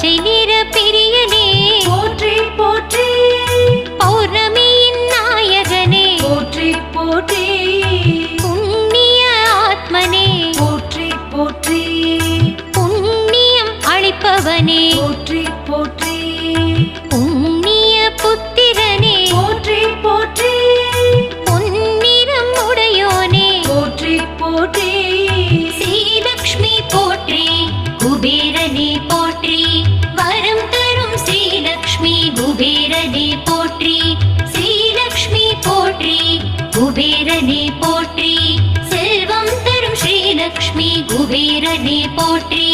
பச்சை நிற பிரியனே போற்றி போற்றி, பௌர்ணமியின் நாயகனே போற்றி போற்றி, புண்ணிய ஆத்மனே போற்றி போற்றி, புண்ணியம் அளிப்பவனே போற்றி போற்றி, புண்ணிய புத்திரனே போற்றி போற்றி, பொன்னிறம் உடையோனே போற்றி போற்றி, ஸ்ரீலக்ஷ்மி போற்றி, குபேரனே போற்றி, வரம் தரும் ஸ்ரீலக்ஷ்மி குபேரனே போற்றி, ஸ்ரீலக்ஷ்மி போற்றி, குபேரனே போற்றி, செல்வம் தரும் ஸ்ரீலக்ஷ்மி குபேரனே போற்றி.